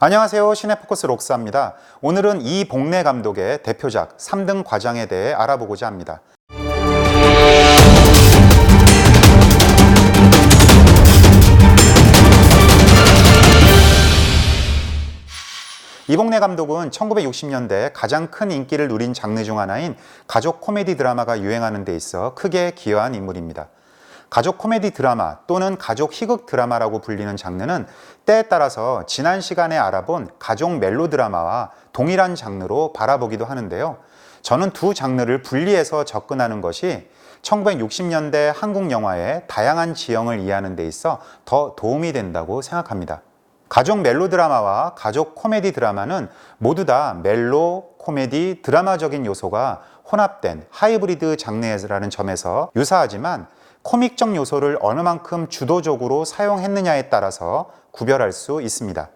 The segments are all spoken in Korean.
안녕하세요. 시네포커스 록사입니다. 오늘은 이복래 감독의 대표작 3등 과장에 대해 알아보고자 합니다. 이복래 감독은 1960년대 가장 큰 인기를 누린 장르 중 하나인 가족 코미디 드라마가 유행하는 데 있어 크게 기여한 인물입니다. 가족 코미디 드라마 또는 가족 희극 드라마라고 불리는 장르는 때에 따라서 지난 시간에 알아본 가족 멜로 드라마와 동일한 장르로 바라보기도 하는데요. 저는 두 장르를 분리해서 접근하는 것이 1960년대 한국 영화의 다양한 지형을 이해하는 데 있어 더 도움이 된다고 생각합니다. 가족 멜로 드라마와 가족 코미디 드라마는 모두 다 멜로, 코미디, 드라마적인 요소가 혼합된 하이브리드 장르라는 점에서 유사하지만 코믹적 요소를 어느 만큼 주도적으로 사용했느냐에 따라서 구별할 수 있습니다.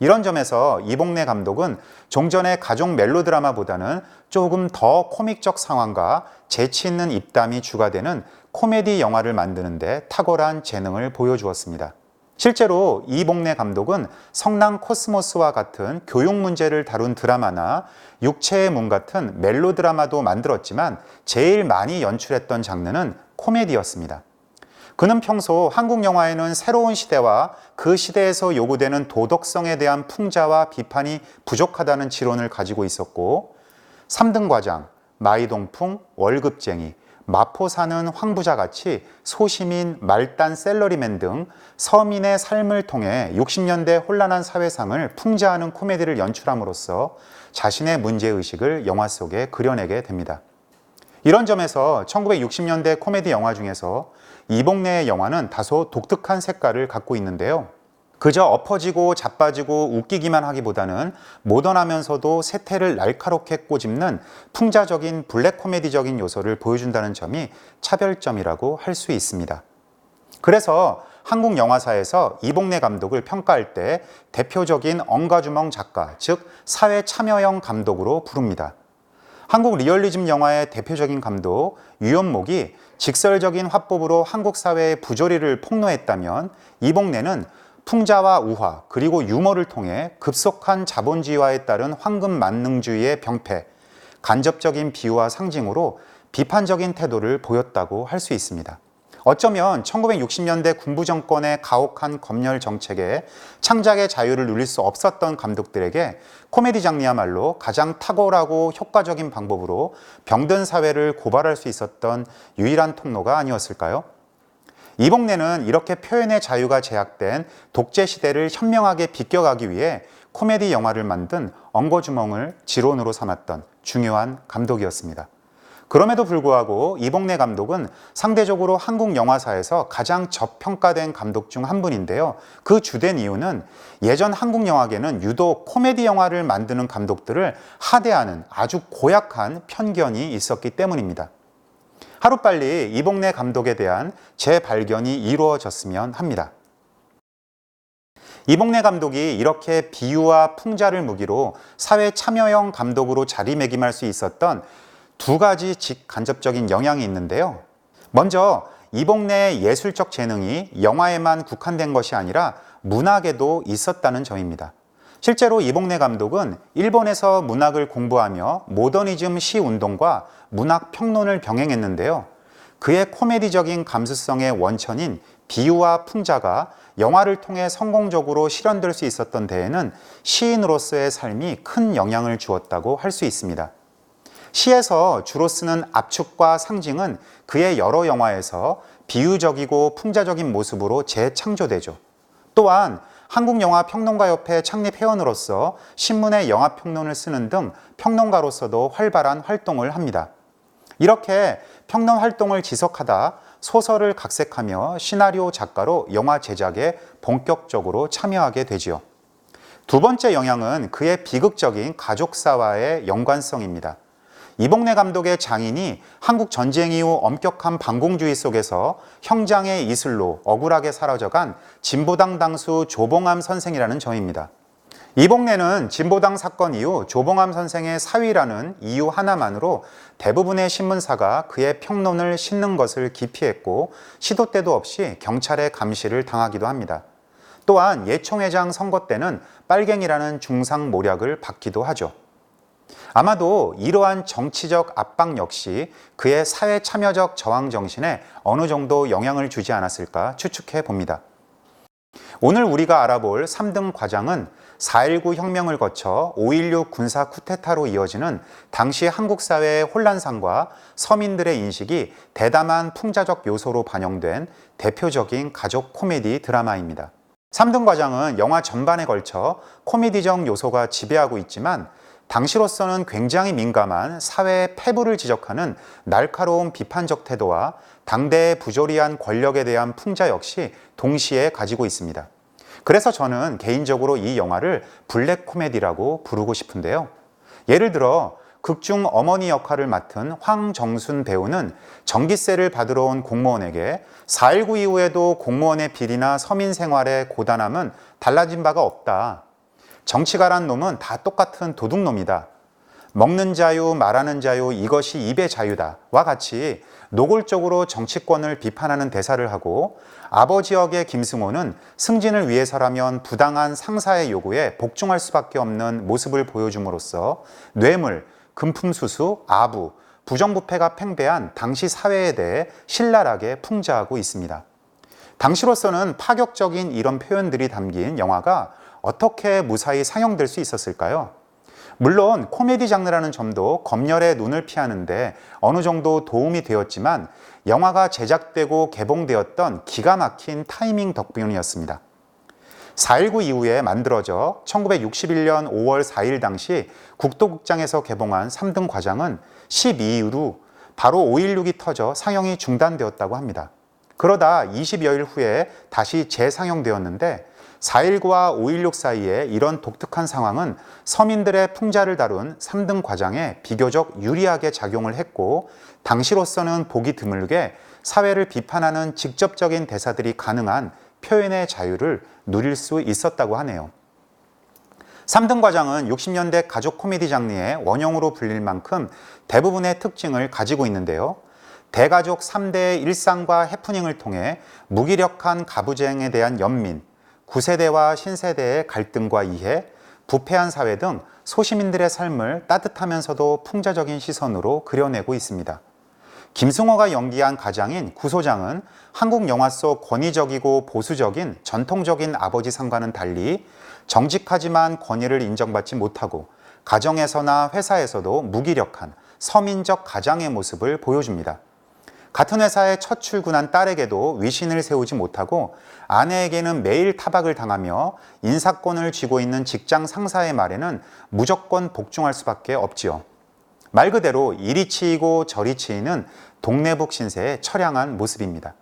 이런 점에서 이복래 감독은 종전의 가족 멜로 드라마보다는 조금 더 코믹적 상황과 재치 있는 입담이 주가되는 코미디 영화를 만드는 데 탁월한 재능을 보여주었습니다. 실제로 이복래 감독은 성난 코스모스와 같은 교육 문제를 다룬 드라마나 육체의 문 같은 멜로 드라마도 만들었지만 제일 많이 연출했던 장르는 코미디였습니다. 그는 평소 한국 영화에는 새로운 시대와 그 시대에서 요구되는 도덕성에 대한 풍자와 비판이 부족하다는 지론을 가지고 있었고 3등 과장, 마이동풍, 월급쟁이, 마포 사는 황부자 같이 소시민, 말단 셀러리맨 등 서민의 삶을 통해 60년대 혼란한 사회상을 풍자하는 코미디를 연출함으로써 자신의 문제의식을 영화 속에 그려내게 됩니다. 이런 점에서 1960년대 코미디 영화 중에서 이복래의 영화는 다소 독특한 색깔을 갖고 있는데요. 그저 엎어지고 자빠지고 웃기기만 하기보다는 모던하면서도 세태를 날카롭게 꼬집는 풍자적인 블랙 코미디적인 요소를 보여준다는 점이 차별점이라고 할 수 있습니다. 그래서 한국 영화사에서 이복래 감독을 평가할 때 대표적인 엉가주멍 작가, 즉 사회 참여형 감독으로 부릅니다. 한국 리얼리즘 영화의 대표적인 감독 유연목이 직설적인 화법으로 한국 사회의 부조리를 폭로했다면 이복래는 풍자와 우화 그리고 유머를 통해 급속한 자본주의화에 따른 황금 만능주의의 병폐, 간접적인 비유와 상징으로 비판적인 태도를 보였다고 할 수 있습니다. 어쩌면 1960년대 군부 정권의 가혹한 검열 정책에 창작의 자유를 누릴 수 없었던 감독들에게 코미디 장르야말로 가장 탁월하고 효과적인 방법으로 병든 사회를 고발할 수 있었던 유일한 통로가 아니었을까요? 이복래는 이렇게 표현의 자유가 제약된 독재 시대를 현명하게 비껴가기 위해 코미디 영화를 만든 엉거주멍을 지론으로 삼았던 중요한 감독이었습니다. 그럼에도 불구하고 이복래 감독은 상대적으로 한국 영화사에서 가장 저평가된 감독 중 한 분인데요. 그 주된 이유는 예전 한국 영화계는 유독 코미디 영화를 만드는 감독들을 하대하는 아주 고약한 편견이 있었기 때문입니다. 하루빨리 이복래 감독에 대한 재발견이 이루어졌으면 합니다. 이복래 감독이 이렇게 비유와 풍자를 무기로 사회 참여형 감독으로 자리매김할 수 있었던 두 가지 직간접적인 영향이 있는데요. 먼저 이복래의 예술적 재능이 영화에만 국한된 것이 아니라 문학에도 있었다는 점입니다. 실제로 이복래 감독은 일본에서 문학을 공부하며 모더니즘 시운동과 문학 평론을 병행했는데요. 그의 코미디적인 감수성의 원천인 비유와 풍자가 영화를 통해 성공적으로 실현될 수 있었던 데에는 시인으로서의 삶이 큰 영향을 주었다고 할 수 있습니다. 시에서 주로 쓰는 압축과 상징은 그의 여러 영화에서 비유적이고 풍자적인 모습으로 재창조되죠. 또한 한국영화평론가협회 창립 회원으로서 신문에 영화평론을 쓰는 등 평론가로서도 활발한 활동을 합니다. 이렇게 평론 활동을 지속하다 소설을 각색하며 시나리오 작가로 영화 제작에 본격적으로 참여하게 되지요. 두 번째 영향은 그의 비극적인 가족사와의 연관성입니다. 이복래 감독의 장인이 한국 전쟁 이후 엄격한 반공주의 속에서 형장의 이슬로 억울하게 사라져간 진보당 당수 조봉암 선생이라는 점입니다. 이복래는 진보당 사건 이후 조봉암 선생의 사위라는 이유 하나만으로 대부분의 신문사가 그의 평론을 싣는 것을 기피했고 시도 때도 없이 경찰의 감시를 당하기도 합니다. 또한 예총회장 선거 때는 빨갱이라는 중상 모략을 받기도 하죠. 아마도 이러한 정치적 압박 역시 그의 사회 참여적 저항 정신에 어느 정도 영향을 주지 않았을까 추측해 봅니다. 오늘 우리가 알아볼 3등 과장은 4.19 혁명을 거쳐 5.16 군사 쿠데타로 이어지는 당시 한국 사회의 혼란상과 서민들의 인식이 대담한 풍자적 요소로 반영된 대표적인 가족 코미디 드라마입니다. 3등 과장은 영화 전반에 걸쳐 코미디적 요소가 지배하고 있지만 당시로서는 굉장히 민감한 사회의 패부를 지적하는 날카로운 비판적 태도와 당대의 부조리한 권력에 대한 풍자 역시 동시에 가지고 있습니다. 그래서 저는 개인적으로 이 영화를 블랙 코미디라고 부르고 싶은데요. 예를 들어 극중 어머니 역할을 맡은 황정순 배우는 전기세를 받으러 온 공무원에게 4.19 이후에도 공무원의 비리나 서민 생활의 고단함은 달라진 바가 없다. 정치가란 놈은 다 똑같은 도둑놈이다. 먹는 자유, 말하는 자유, 이것이 입의 자유다. 와 같이 노골적으로 정치권을 비판하는 대사를 하고 아버지 역의 김승호는 승진을 위해서라면 부당한 상사의 요구에 복종할 수밖에 없는 모습을 보여줌으로써 뇌물, 금품수수, 아부, 부정부패가 팽배한 당시 사회에 대해 신랄하게 풍자하고 있습니다. 당시로서는 파격적인 이런 표현들이 담긴 영화가 어떻게 무사히 상영될 수 있었을까요? 물론 코미디 장르라는 점도 검열의 눈을 피하는데 어느 정도 도움이 되었지만 영화가 제작되고 개봉되었던 기가 막힌 타이밍 덕분이었습니다. 4.19 이후에 만들어져 1961년 5월 4일 당시 국도극장에서 개봉한 3등 과장은 12일후 바로 5.16이 터져 상영이 중단되었다고 합니다. 그러다 20여일 후에 다시 재상영되었는데 4.19와 5.16 사이에 이런 독특한 상황은 서민들의 풍자를 다룬 3등 과장에 비교적 유리하게 작용을 했고 당시로서는 보기 드물게 사회를 비판하는 직접적인 대사들이 가능한 표현의 자유를 누릴 수 있었다고 하네요. 3등 과장은 60년대 가족 코미디 장르의 원형으로 불릴 만큼 대부분의 특징을 가지고 있는데요. 대가족 3대의 일상과 해프닝을 통해 무기력한 가부쟁에 대한 연민, 구세대와 신세대의 갈등과 이해, 부패한 사회 등 소시민들의 삶을 따뜻하면서도 풍자적인 시선으로 그려내고 있습니다. 김승호가 연기한 가장인 구소장은 한국 영화 속 권위적이고 보수적인 전통적인 아버지 상과는 달리 정직하지만 권위를 인정받지 못하고 가정에서나 회사에서도 무기력한 서민적 가장의 모습을 보여줍니다. 같은 회사에 첫 출근한 딸에게도 위신을 세우지 못하고 아내에게는 매일 타박을 당하며 인사권을 쥐고 있는 직장 상사의 말에는 무조건 복종할 수밖에 없지요. 말 그대로 이리 치이고 저리 치이는 동네북 신세의 처량한 모습입니다.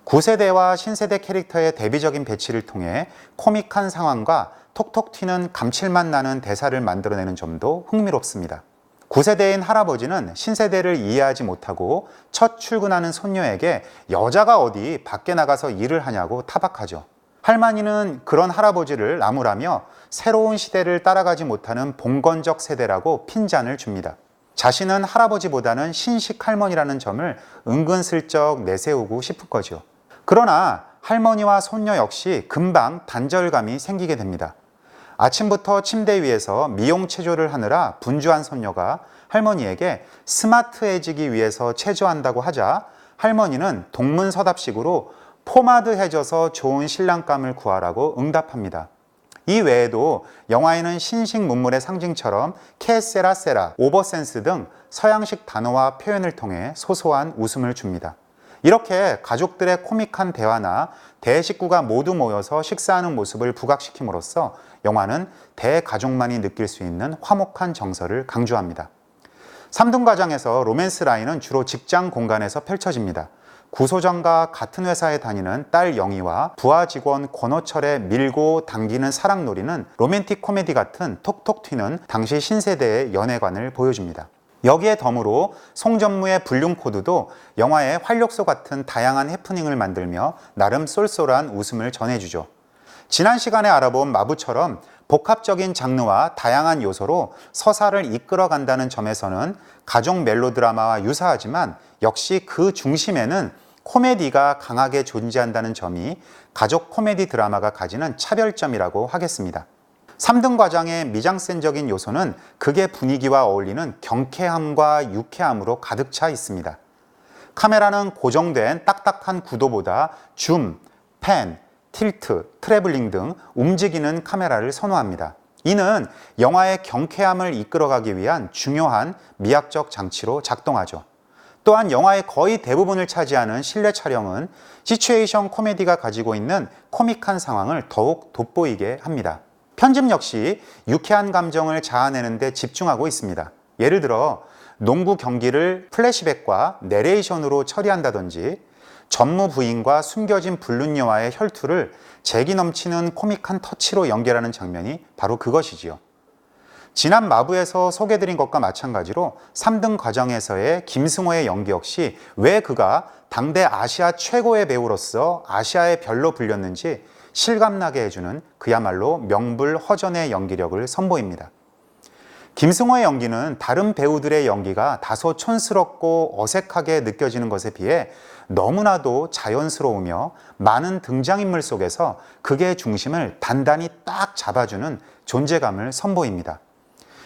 9세대와 신세대 캐릭터의 대비적인 배치를 통해 코믹한 상황과 톡톡 튀는 감칠맛 나는 대사를 만들어내는 점도 흥미롭습니다. 9세대인 할아버지는 신세대를 이해하지 못하고 첫 출근하는 손녀에게 여자가 어디 밖에 나가서 일을 하냐고 타박하죠. 할머니는 그런 할아버지를 나무라며 새로운 시대를 따라가지 못하는 봉건적 세대라고 핀잔을 줍니다. 자신은 할아버지보다는 신식 할머니라는 점을 은근슬쩍 내세우고 싶은 거죠. 그러나 할머니와 손녀 역시 금방 단절감이 생기게 됩니다. 아침부터 침대 위에서 미용 체조를 하느라 분주한 손녀가 할머니에게 스마트해지기 위해서 체조한다고 하자 할머니는 동문서답식으로 포마드 해줘서 좋은 신랑감을 구하라고 응답합니다. 이 외에도 영화에는 신식 문물의 상징처럼 케세라세라, 오버센스 등 서양식 단어와 표현을 통해 소소한 웃음을 줍니다. 이렇게 가족들의 코믹한 대화나 대식구가 모두 모여서 식사하는 모습을 부각시킴으로써 영화는 대가족만이 느낄 수 있는 화목한 정서를 강조합니다. 3등 과장에서 로맨스 라인은 주로 직장 공간에서 펼쳐집니다. 구소장과 같은 회사에 다니는 딸 영희와 부하 직원 권호철의 밀고 당기는 사랑놀이는 로맨틱 코미디 같은 톡톡 튀는 당시 신세대의 연애관을 보여줍니다. 여기에 덤으로 송전무의 불륜 코드도 영화의 활력소 같은 다양한 해프닝을 만들며 나름 쏠쏠한 웃음을 전해주죠. 지난 시간에 알아본 마부처럼 복합적인 장르와 다양한 요소로 서사를 이끌어간다는 점에서는 가족 멜로드라마와 유사하지만 역시 그 중심에는 코미디가 강하게 존재한다는 점이 가족 코미디 드라마가 가지는 차별점이라고 하겠습니다. 3등 과장의 미장센적인 요소는 극의 분위기와 어울리는 경쾌함과 유쾌함으로 가득 차 있습니다. 카메라는 고정된 딱딱한 구도보다 줌, 팬, 틸트, 트래블링 등 움직이는 카메라를 선호합니다. 이는 영화의 경쾌함을 이끌어가기 위한 중요한 미학적 장치로 작동하죠. 또한 영화의 거의 대부분을 차지하는 실내 촬영은 시츄에이션 코미디가 가지고 있는 코믹한 상황을 더욱 돋보이게 합니다. 편집 역시 유쾌한 감정을 자아내는 데 집중하고 있습니다. 예를 들어 농구 경기를 플래시백과 내레이션으로 처리한다든지 전무 부인과 숨겨진 불륜녀와의 혈투를 재기 넘치는 코믹한 터치로 연결하는 장면이 바로 그것이지요. 지난 마부에서 소개드린 것과 마찬가지로 3등 과정에서의 김승호의 연기 역시 왜 그가 당대 아시아 최고의 배우로서 아시아의 별로 불렸는지 실감나게 해주는 그야말로 명불허전의 연기력을 선보입니다. 김승호의 연기는 다른 배우들의 연기가 다소 촌스럽고 어색하게 느껴지는 것에 비해 너무나도 자연스러우며 많은 등장인물 속에서 극의 중심을 단단히 딱 잡아주는 존재감을 선보입니다.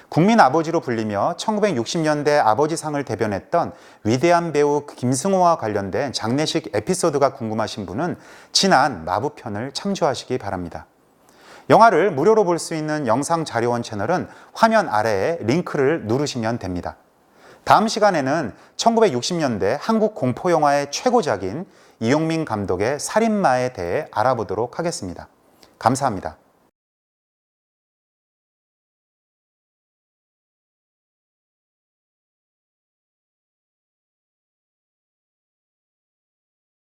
국민 아버지로 불리며 1960년대 아버지상을 대변했던 위대한 배우 김승호와 관련된 장례식 에피소드가 궁금하신 분은 지난 마부편을 참조하시기 바랍니다. 영화를 무료로 볼 수 있는 영상자료원 채널은 화면 아래에 링크를 누르시면 됩니다. 다음 시간에는 1960년대 한국 공포영화의 최고작인 이용민 감독의 살인마에 대해 알아보도록 하겠습니다. 감사합니다.